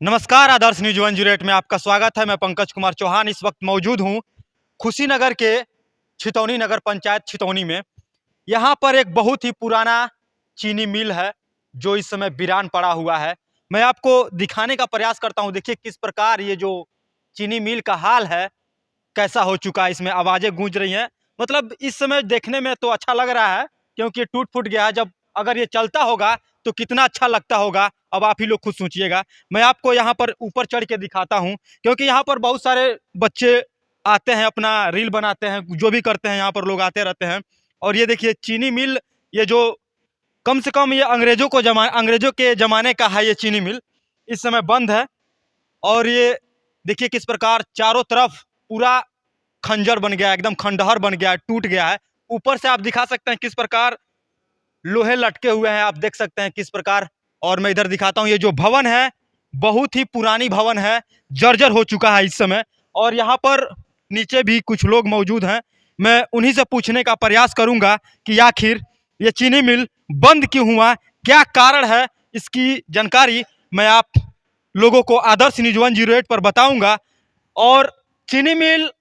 नमस्कार, आदर्श न्यूज 108 में आपका स्वागत है। मैं पंकज कुमार चौहान इस वक्त मौजूद हूं खुशीनगर के छितौनी नगर पंचायत छितौनी में। यहां पर एक बहुत ही पुराना चीनी मिल है जो इस समय वीरान पड़ा हुआ है। मैं आपको दिखाने का प्रयास करता हूं। देखिए किस प्रकार ये जो चीनी मिल का हाल है, कैसा हो चुका है। इसमें आवाजें गूंज रही हैं। मतलब इस समय देखने में तो अच्छा लग रहा है क्योंकि ये टूट फूट गया है। जब अगर ये चलता होगा तो कितना अच्छा लगता होगा, अब आप ही लोग खुद सोचिएगा। मैं आपको यहाँ पर ऊपर चढ़ के दिखाता हूँ क्योंकि यहाँ पर बहुत सारे बच्चे आते हैं, अपना रील बनाते हैं, जो भी करते हैं यहाँ पर लोग आते रहते हैं। और ये देखिए चीनी मिल, ये जो कम से कम ये अंग्रेजों के जमाने का है। ये चीनी मिल इस समय बंद है। और ये देखिए किस प्रकार चारों तरफ पूरा खंजर बन गया है, एकदम खंडहर बन गया है, टूट गया है। ऊपर से आप दिखा सकते हैं किस प्रकार लोहे लटके हुए हैं, आप देख सकते हैं किस प्रकार। और मैं इधर दिखाता हूँ, ये जो भवन है बहुत ही पुरानी भवन है, जर्जर हो चुका है इस समय। और यहाँ पर नीचे भी कुछ लोग मौजूद हैं। मैं उन्हीं से पूछने का प्रयास करूंगा कि आखिर ये चीनी मिल बंद क्यों हुआ, क्या कारण है, इसकी जानकारी मैं आप लोगों को आदर्श न्यूज 108 पर बताऊंगा। और चीनी मिल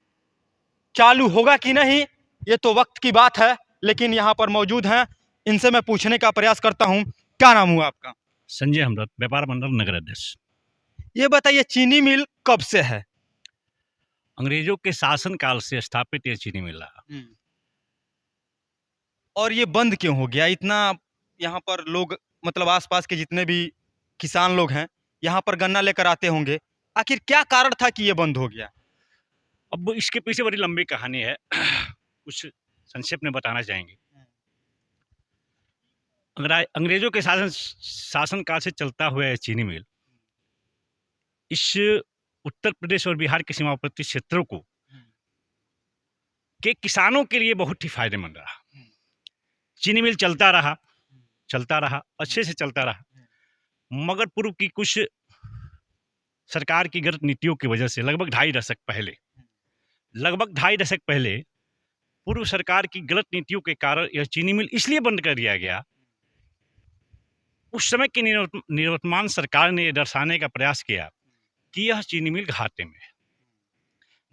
चालू होगा कि नहीं ये तो वक्त की बात है, लेकिन यहाँ पर मौजूद हैं, इनसे मैं पूछने का प्रयास करता हूँ। क्या नाम हुआ आपका? संजय हमदर्द, व्यापार मंडल नगर अध्यक्ष। ये बताइए चीनी मिल कब से है? अंग्रेजों के शासन काल से स्थापित ये चीनी मिल रहा। और ये बंद क्यों हो गया? इतना यहाँ पर लोग, मतलब आसपास के जितने भी किसान लोग हैं यहाँ पर गन्ना लेकर आते होंगे, आखिर क्या कारण था कि ये बंद हो गया? अब इसके पीछे बड़ी लंबी कहानी है। कुछ संक्षेप में बताना चाहेंगे। अंग्रेजों के शासन काल से चलता हुआ ये चीनी मिल इस उत्तर प्रदेश और बिहार के सीमावर्ती क्षेत्रों को के किसानों के लिए बहुत ही फायदेमंद रहा। चीनी मिल चलता रहा, अच्छे से चलता रहा, मगर पूर्व की कुछ सरकार की गलत नीतियों की वजह से लगभग ढाई दशक पहले पूर्व सरकार की गलत नीतियों के कारण यह चीनी मिल इसलिए बंद कर दिया गया। उस समय की निवर्तमान सरकार ने यह दर्शाने का प्रयास किया कि यह चीनी मिल घाटे में है।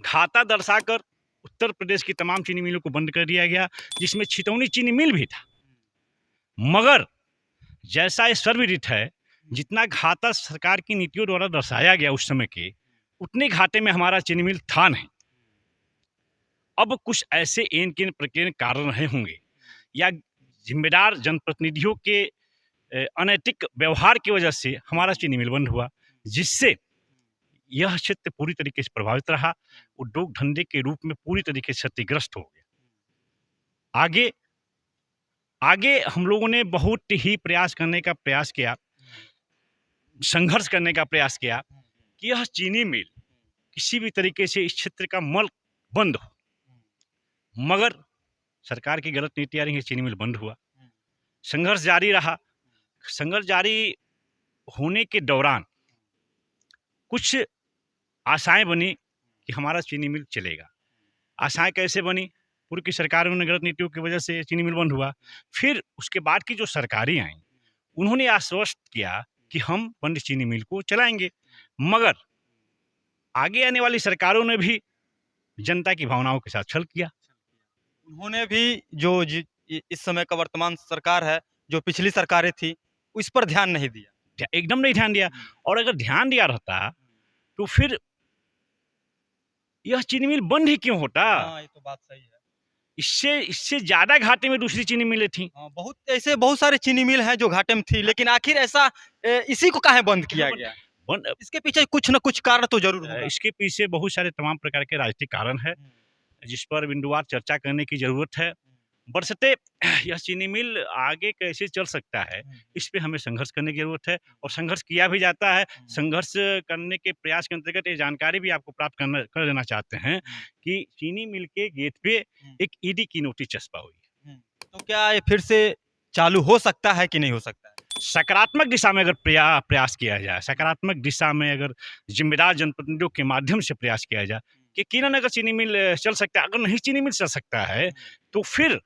घाटा दर्शाकर उत्तर प्रदेश की तमाम चीनी मिलों को बंद कर दिया गया, जिसमें छितौनी चीनी मिल भी था। मगर जैसा ये सर्वविदित है, जितना घाटा सरकार की नीतियों द्वारा दर्शाया गया उस समय के, उतने घाटे में हमारा चीनी मिल था नहीं। अब कुछ ऐसे एन प्रकीर्ण कारण रहे होंगे या जिम्मेदार जनप्रतिनिधियों के अनैतिक व्यवहार की वजह से हमारा चीनी मिल बंद हुआ, जिससे यह क्षेत्र पूरी तरीके से प्रभावित रहा। उद्योग धंधे के रूप में पूरी तरीके से क्षतिग्रस्त हो गया। आगे हम लोगों ने बहुत ही संघर्ष करने का प्रयास किया कि यह चीनी मिल किसी भी तरीके से इस क्षेत्र का मल बंद हो, मगर सरकार की गलत नीतियां रही, चीनी मिल बंद हुआ। संघर्ष जारी रहा। संघर्ष जारी होने के दौरान कुछ आशाएं बनी कि हमारा चीनी मिल चलेगा। आशाएं कैसे बनी? पूर्व की सरकारों ने गलत नीतियों की वजह से चीनी मिल बंद हुआ। फिर उसके बाद की जो सरकारें आई, उन्होंने आश्वस्त किया कि हम बंद चीनी मिल को चलाएंगे, मगर आगे आने वाली सरकारों ने भी जनता की भावनाओं के साथ छल किया। उन्होंने भी जो इस समय का वर्तमान सरकार है, जो पिछली सरकारें थी, इस पर ध्यान नहीं दिया, एकदम नहीं ध्यान दिया। और अगर ध्यान दिया रहता तो फिर यह चीनी मिल बंद ही क्यों होता? ये तो बात सही है। इससे ज्यादा घाटे में दूसरी चीनी मिलें थी। बहुत सारे चीनी मिल हैं जो घाटे में थी, लेकिन आखिर ऐसा इसी को काहे बंद किया गया? इसके पीछे कुछ न कुछ कारण तो जरूर होगा। इसके पीछे बहुत सारे तमाम प्रकार के राजनीतिक कारण है, जिस पर बिंदुवार चर्चा करने की जरूरत है। बरसते यह चीनी मिल आगे कैसे चल सकता है, इस पे हमें संघर्ष करने की जरूरत है, और संघर्ष किया भी जाता है। संघर्ष करने के प्रयास के अंतर्गत ये जानकारी भी आपको प्राप्त कर देना चाहते हैं कि चीनी मिल के गेट पे एक ईडी की नोटिस चस्पा हुई है। तो क्या ये फिर से चालू हो सकता है कि नहीं हो सकता है? सकारात्मक दिशा में अगर प्रयास किया जाए, सकारात्मक दिशा में अगर जिम्मेदार जनप्रतिनिधियों के माध्यम से प्रयास किया जाए कि किरण अगर चीनी मिल चल सकता है, अगर नहीं चीनी मिल चल सकता है तो फिर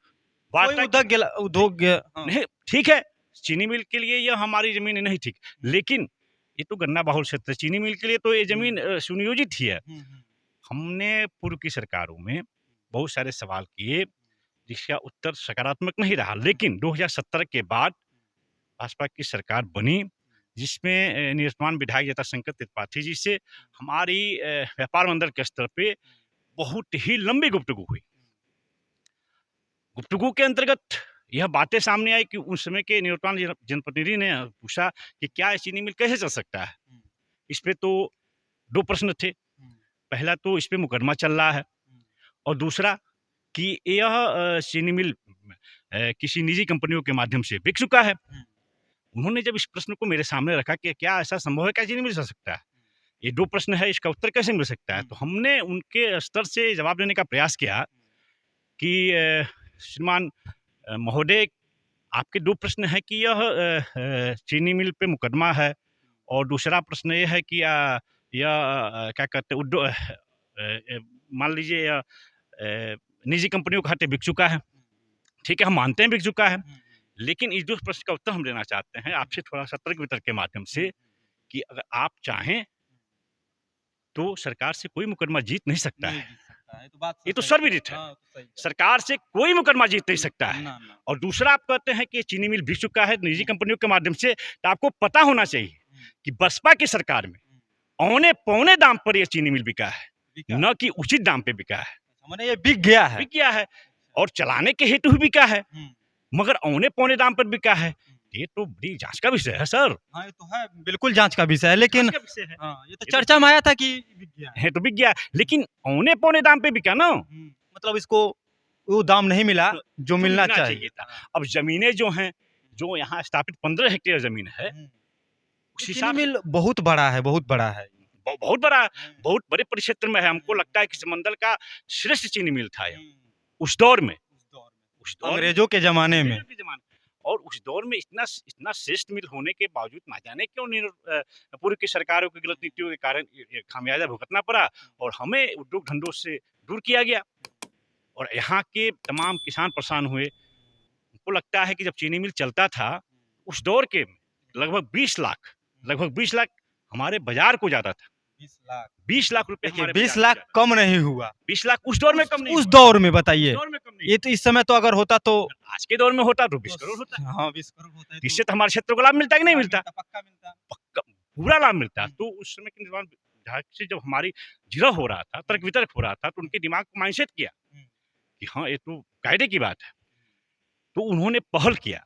उद्योग नहीं ठीक है, चीनी मिल के लिए यह हमारी जमीन नहीं ठीक, लेकिन ये तो गन्ना बहुल क्षेत्र है। चीनी मिल के लिए तो ये जमीन सुनियोजित ही है। हमने पूर्व की सरकारों में बहुत सारे सवाल किए जिसका उत्तर सकारात्मक नहीं रहा, लेकिन 2017 के बाद भाजपा की सरकार बनी जिसमें निवर्तमान विधायक जटाशंकर त्रिपाठी जी से हमारी व्यापार मंडल के स्तर पे बहुत ही लंबी गुफ्तगू हुई। गुफ्तगू के अंतर्गत यह बातें सामने आई कि उस समय के निवर्तमान जनप्रतिनिधि ने पूछा कि क्या ये चीनी मिल कैसे चल सकता है। इस पे तो दो प्रश्न थे। पहला तो इस पे मुकदमा चल रहा है और दूसरा कि यह चीनी मिल किसी निजी कंपनियों के माध्यम से बिक चुका है। उन्होंने जब इस प्रश्न को मेरे सामने रखा कि क्या ऐसा संभव है, क्या चीनी मिल सकता है, ये दो प्रश्न है, इसका उत्तर कैसे मिल सकता है, तो हमने उनके स्तर से जवाब देने का प्रयास किया कि श्रीमान महोदय, आपके दो प्रश्न है कि यह चीनी मिल पे मुकदमा है और दूसरा प्रश्न ये है कि यह क्या कहते हैं उद्योग, मान लीजिए निजी कंपनियों के हाथे बिक चुका है। ठीक है, हम मानते हैं बिक चुका है, लेकिन इस दो प्रश्न का उत्तर हम देना चाहते हैं आपसे थोड़ा सा तर्क वितर्क के माध्यम से कि अगर आप चाहें तो सरकार से कोई मुकदमा जीत नहीं सकता है। ये तो सर्वविदित है, सरकार से कोई मुकदमा जीत नहीं सकता है। और दूसरा आप कहते हैं कि चीनी मिल बिक चुका है निजी कंपनियों के माध्यम से, तो आपको पता होना चाहिए कि बसपा की सरकार में औने पौने दाम पर यह चीनी मिल बिका है, न कि उचित दाम पे बिका है। मैंने ये बिक गया है और चलाने के हेतु ही बिका है, मगर औने पौने दाम पर बिका है। ये तो बड़ी जांच का विषय है सर। हाँ, ये तो है, बिल्कुल जांच का विषय है, लेकिन ये तो चर्चा में आया था कि बिक गया है, तो बिक गया, लेकिन औने पौने दाम पे बिका ना, मतलब इसको वो दाम नहीं मिला जो मिलना चाहिए था। अब जमीनें जो हैं, जो यहाँ स्थापित 15 हेक्टेयर जमीन है, उस हिसाब मिल बहुत बड़ा है, बहुत बड़ा बड़े परिक्षेत्र में है। हमको लगता है कि समंदल का श्रेष्ठ चीनी मिल था उस दौर में, अंग्रेजों के जमाने में। और उस दौर में इतना श्रेष्ठ मिल होने के बावजूद ना जाने क्यों पूर्व की सरकारों की गलत नीतियों के कारण खामियाजा भुगतना पड़ा और हमें उद्योग धंधों से दूर किया गया और यहाँ के तमाम किसान परेशान हुए। हमको लगता है कि जब चीनी मिल चलता था उस दौर के लगभग 20 लाख हमारे बाजार को जाता था। 20 लाख रुपए, 20 लाख कम नहीं हुआ, 20 लाख उस दौर में कम नहीं, उस दौर में बताइए। ये तो इस समय तो अगर होता तो आज के दौर में होता तो 20 करोड़ होता। हाँ, 20 करोड़ होता है, इससे तो हमारे क्षेत्र को लाभ मिलता है कि नहीं मिलता? पक्का मिलता, पूरा लाभ मिलता। तो उस समय के निर्माण विधायक से जब हमारी जिरह हो रहा था, तर्क वितर्क हो रहा था, तो उनके दिमाग को माइंडसेट किया कि हाँ ये तो कायदे की बात है, तो उन्होंने पहल किया,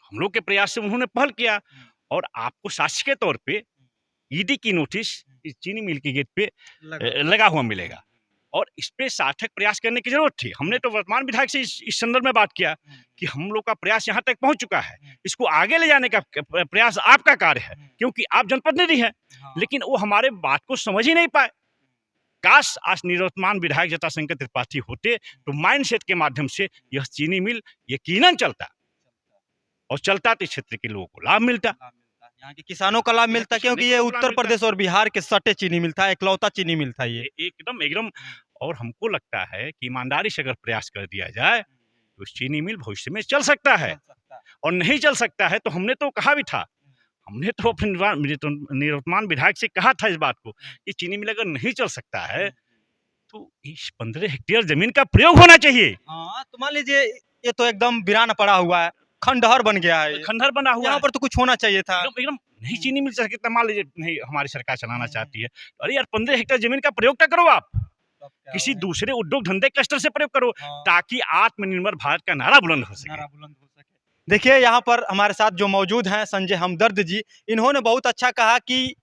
हम लोग के प्रयास से उन्होंने पहल किया और आपको साक्ष्य के तौर पे ईडी की नोटिस इस चीनी मिल के गेट पे लगा हुआ मिलेगा और इस पे सार्थक प्रयास करने की जरूरत थी। हमने तो वर्तमान विधायक से इस संदर्भ में बात किया कि हम लोग का प्रयास यहाँ तक पहुंच चुका है, इसको आगे ले जाने का प्रयास आपका कार्य है क्योंकि आप जनप्रतिनिधि हैं, लेकिन वो हमारे बात को समझ ही नहीं पाए। काश आज निवर्तमान विधायक जटाशंकर त्रिपाठी होते तो माइंडसेट के माध्यम से यह चीनी मिल यकीनन चलता और चलता तो क्षेत्र के लोगों को लाभ मिलता, यहाँ के किसानों का लाभ मिलता, क्योंकि ये उत्तर प्रदेश और बिहार के सटे चीनी मिलता है, इकलौता चीनी मिलता है ये एकदम। और हमको लगता है कि ईमानदारी से अगर प्रयास कर दिया जाए तो चीनी मिल भविष्य में चल सकता है और नहीं चल सकता है तो हमने तो कहा भी था, हमने तो अपने निवर्तमान विधायक से कहा था इस बात को कि चीनी मिल अगर नहीं चल सकता है तो इस 15 हेक्टेयर जमीन का प्रयोग होना चाहिए। हाँ, तो मान लीजिए ये तो एकदम वीरान पड़ा हुआ है, खंडहर बन गया है, खंडहर बना हुआ यहाँ पर तो कुछ होना चाहिए था। एकदम नहीं चीनी मिल सकता, मान लीजिए नहीं हमारी सरकार चलाना चाहती है, अरे यार 15 हेक्टेयर जमीन का प्रयोग क्या करो, आप किसी दूसरे उद्योग धंधे क्लस्टर से प्रयोग करो ताकि आत्मनिर्भर भारत का नारा बुलंद हो सके। देखिए यहाँ पर हमारे साथ जो मौजूद हैं संजय हमदर्द जी, इन्होंने बहुत अच्छा कहा कि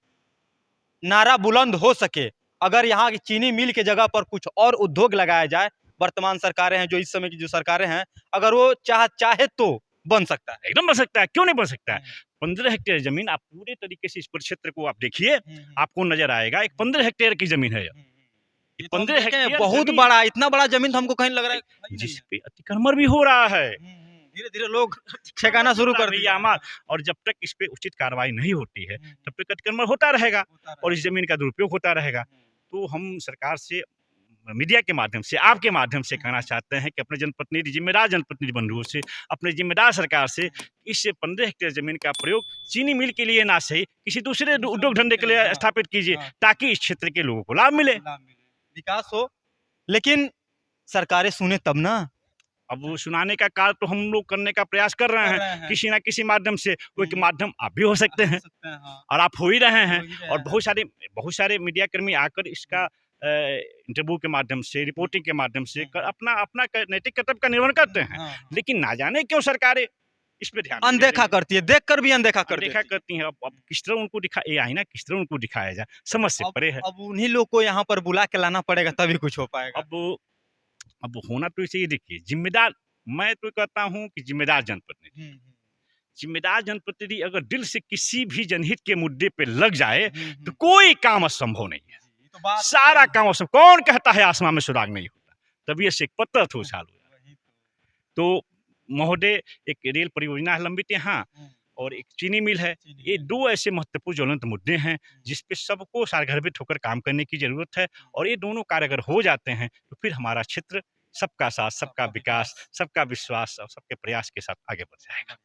नारा बुलंद हो सके अगर यहाँ की चीनी मिल के जगह पर कुछ और उद्योग लगाया जाए। वर्तमान सरकारें हैं, जो इस समय की जो सरकारें हैं, अगर वो चाहे तो बन सकता है, एकदम बन सकता है, क्यों नहीं बन सकता है। 15 हेक्टेयर जमीन आप पूरे तरीके से इस क्षेत्र को आप देखिए, आपको नजर आएगा एक 15 हेक्टेयर की जमीन है। 15 हेक्टेयर बहुत बड़ा, इतना बड़ा जमीन हमको कहीं लग रहा है जिसपे अतिक्रमण भी हो रहा है, धीरे धीरे लोग ठेकाना शुरू कर दिया और जब तक इस पे उचित कार्रवाई नहीं होती है तब तक अतिक्रमण होता रहेगा और इस जमीन का दुरुपयोग होता रहेगा। तो हम सरकार से मीडिया के माध्यम से, आपके माध्यम से कहना चाहते हैं कि अपने जनप्रतिनिधि, जिम्मेदार जनप्रतिनिधि बंधुओं से, अपने जिम्मेदार सरकार से इस 15 हेक्टेयर जमीन का प्रयोग चीनी मिल के लिए ना सही किसी दूसरे उद्योग धंधे के लिए स्थापित कीजिए, ताकि इस क्षेत्र के लोगों को लाभ मिले, विकास हो। लेकिन सरकारें सुने तब ना। अब वो सुनाने का कार्य तो हम लोग करने का प्रयास कर रहे हैं किसी ना किसी माध्यम से। वो एक माध्यम आप भी हो सकते हैं और आप हो ही रहे हैं, और बहुत सारे मीडिया कर्मी आकर इसका इंटरव्यू के माध्यम से, रिपोर्टिंग के माध्यम से अपना नैतिक कर्तव्य का निर्वहन करते हैं। लेकिन ना जाने क्यों सरकारें इस पे ध्यान अनदेखा करती है, देखकर भी अनदेखा करती हैं। अब किस तरह उनको किस तरह उनको दिखाया जाए, समझ से परे है। अब उन्हीं लोग को यहाँ पर बुला के लाना पड़ेगा, तभी कुछ हो पाएगा। अब होना तो इसे, ये देखिए, जिम्मेदार, मैं तो कहता हूँ कि जिम्मेदार जनप्रतिनिधि अगर दिल से किसी भी जनहित के मुद्दे पे लग जाए तो कोई काम असंभव नहीं है। सारा काम असंभव। कौन कहता है आसमान में सुराग नहीं होता? तभी से एक पत्थर तो उछाल हुआ। तो महोदय, एक रेल परियोजना है लंबित यहाँ, और एक चीनी मिल है। ये दो ऐसे महत्वपूर्ण ज्वलंत मुद्दे हैं जिस पे सबको सारगर्भित होकर काम करने की जरूरत है। और ये दोनों कार्य अगर हो जाते हैं तो फिर हमारा क्षेत्र सबका साथ, सबका विकास, सबका विश्वास और सबके प्रयास के साथ आगे बढ़ जाएगा।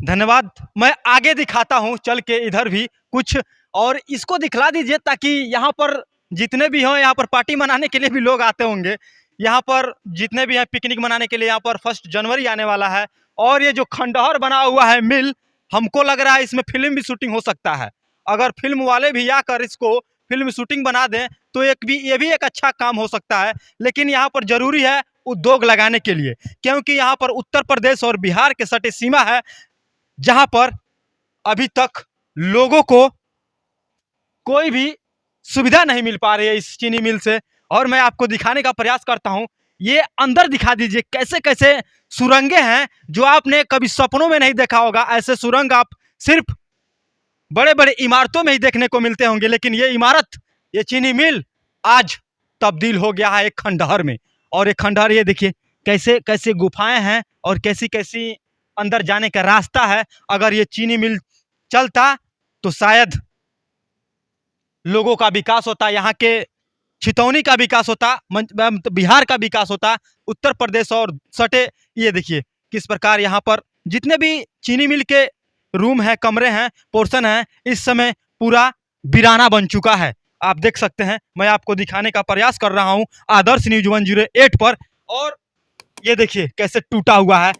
धन्यवाद। मैं आगे दिखाता हूँ चल के, इधर भी कुछ और इसको दिखला दीजिए, ताकि यहाँ पर जितने भी हों, यहाँ पर पार्टी मनाने के लिए भी लोग आते होंगे। यहाँ पर जितने भी हैं पिकनिक मनाने के लिए, यहाँ पर 1 जनवरी आने वाला है। और ये जो खंडहर बना हुआ है मिल, हमको लग रहा है इसमें फिल्म भी शूटिंग हो सकता है। अगर फिल्म वाले भी आकर इसको फिल्म शूटिंग बना दें तो ये भी एक अच्छा काम हो सकता है। लेकिन यहाँ पर जरूरी है उद्योग लगाने के लिए, क्योंकि यहाँ पर उत्तर प्रदेश और बिहार के सटे सीमा है, जहाँ पर अभी तक लोगों को कोई भी सुविधा नहीं मिल पा रही है इस चीनी मिल से। और मैं आपको दिखाने का प्रयास करता हूँ। ये अंदर दिखा दीजिए, कैसे कैसे सुरंगें हैं जो आपने कभी सपनों में नहीं देखा होगा। ऐसे सुरंग आप सिर्फ बड़े बड़े इमारतों में ही देखने को मिलते होंगे, लेकिन ये इमारत, ये चीनी मिल आज तब्दील हो गया है एक खंडहर में। और एक खंडहर, ये देखिए कैसे कैसे गुफाएं हैं और कैसी कैसी अंदर जाने का रास्ता है। अगर ये चीनी मिल चलता तो शायद लोगों का विकास होता, यहाँ के छितौनी का विकास होता, बिहार का विकास होता, उत्तर प्रदेश और सटे। ये देखिए किस प्रकार यहाँ पर जितने भी चीनी मिल के रूम है, कमरे हैं, पोर्शन है, इस समय पूरा वीराना बन चुका है। आप देख सकते हैं, मैं आपको दिखाने का प्रयास कर रहा हूँ आदर्श न्यूज 108 पर। और ये देखिए कैसे टूटा हुआ है।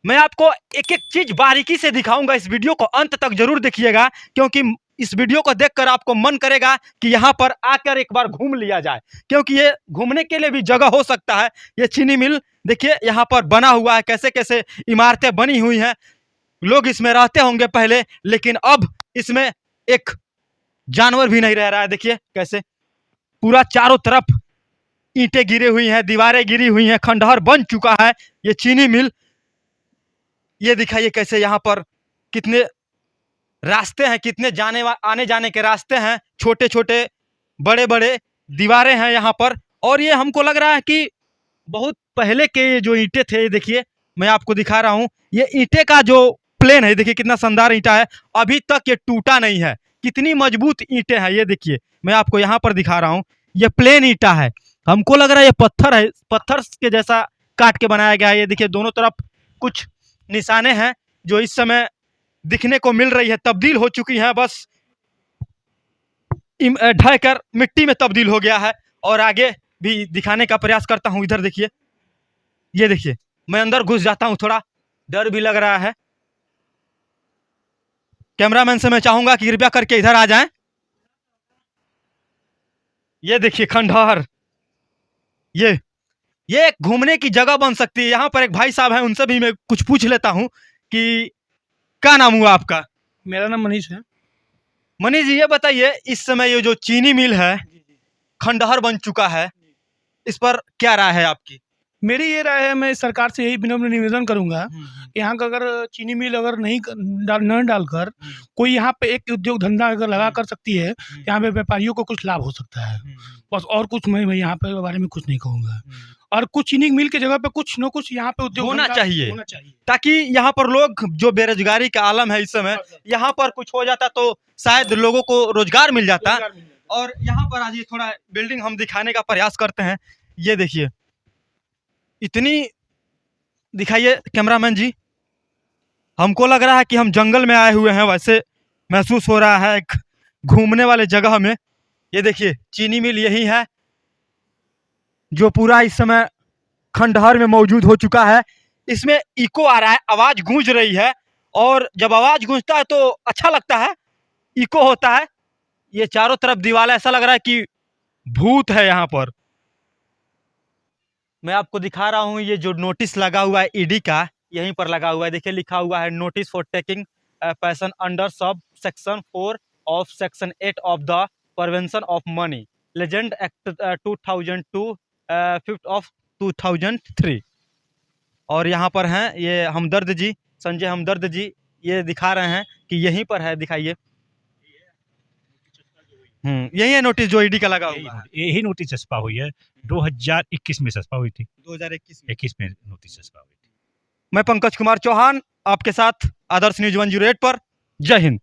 मैं आपको एक एक चीज बारीकी से दिखाऊंगा। इस वीडियो को अंत तक जरूर देखिएगा, क्योंकि इस वीडियो को देखकर आपको मन करेगा कि यहाँ पर आकर एक बार घूम लिया जाए, क्योंकि ये घूमने के लिए भी जगह हो सकता है। ये चीनी मिल देखिए यहाँ पर बना हुआ है, कैसे कैसे इमारतें बनी हुई हैं। लोग इसमें रहते होंगे पहले, लेकिन अब इसमें एक जानवर भी नहीं रह रहा है। देखिए कैसे पूरा चारों तरफ ईंटें गिरी हुई हैं, दीवारें गिरी हुई हैं, खंडहर बन चुका है ये चीनी मिल। ये दिखाइए कैसे यहाँ पर कितने रास्ते हैं, कितने आने जाने के रास्ते हैं, छोटे छोटे बड़े बड़े दीवारें हैं यहाँ पर। और ये हमको लग रहा है कि बहुत पहले के जो ईंटें थे, ये देखिए मैं आपको दिखा रहा हूँ, ये ईंटे का जो प्लेन है, देखिए कितना शानदार ईंटा है, अभी तक ये टूटा नहीं है। कितनी मजबूत ईंटें हैं, ये देखिए मैं आपको यहाँ पर दिखा रहा हूँ। ये प्लेन ईंटा है, हमको लग रहा है ये पत्थर है, पत्थर के जैसा काट के बनाया गया है। ये देखिए दोनों तरफ कुछ निशाने हैं जो इस समय दिखने को मिल रही है, तब्दील हो चुकी हैं, बस ढहकर मिट्टी में तब्दील हो गया है। और आगे भी दिखाने का प्रयास करता हूं। इधर देखिए, ये देखिए मैं अंदर घुस जाता हूं, थोड़ा डर भी लग रहा है। कैमरामैन से मैं चाहूंगा कि कृपया करके इधर आ जाएं। ये देखिए खंडहर, ये एक घूमने की जगह बन सकती है। यहाँ पर एक भाई साहब हैं, उनसे भी मैं कुछ पूछ लेता हूँ कि क्या नाम हुआ आपका? मेरा नाम मनीष है। मनीष जी, ये बताइए इस समय ये जो चीनी मिल है खंडहर बन चुका है, इस पर क्या राय है आपकी? मेरी ये राय है, मैं सरकार से यही विनम्र निवेदन करूंगा, यहाँ का अगर चीनी मिल अगर न डालकर कोई यहाँ पे एक उद्योग धंधा अगर लगा कर सकती है, यहाँ पे व्यापारियों को कुछ लाभ हो सकता है, बस। और कुछ मैं यहाँ पे बारे में कुछ नहीं कहूँगा। और कुछ चीनी मिल के जगह पे कुछ न कुछ यहाँ पे उद्योग होना चाहिए, ताकि यहाँ पर लोग, जो बेरोजगारी का आलम है इस समय, यहाँ पर कुछ हो जाता तो शायद लोगों को रोजगार मिल जाता। और यहाँ पर आज ये थोड़ा बिल्डिंग हम दिखाने का प्रयास करते हैं। ये देखिए, इतनी दिखाइए कैमरामैन जी, हमको लग रहा है कि हम जंगल में आए हुए हैं, वैसे महसूस हो रहा है एक घूमने वाले जगह में। ये देखिए, चीनी मिल यही है जो पूरा इस समय खंडहर में मौजूद हो चुका है। इसमें इको आ रहा है, आवाज गूंज रही है, और जब आवाज गूंजता है तो अच्छा लगता है, इको होता है। ये चारों तरफ दीवार, ऐसा लग रहा है कि भूत है यहाँ पर। मैं आपको दिखा रहा हूँ, ये जो नोटिस लगा हुआ है ईडी का, यहीं पर लगा हुआ है। देखिए, लिखा हुआ है notice for taking person under sub section 4 of section 8 of the prevention of money legend act 2002 5 of 2003। और यहाँ पर हैं ये हमदर्द जी, संजय हमदर्द जी, ये दिखा रहे हैं कि यहीं पर है। दिखाइए, यही है नोटिस जो ईडी का लगा हुआ है। यही नोटिस छपा हुई है, 2021 में छपा हुई थी, 2021 में नोटिस छपा हुई थी। मैं पंकज कुमार चौहान आपके साथ आदर्श न्यूज 108 पर। जय हिंद।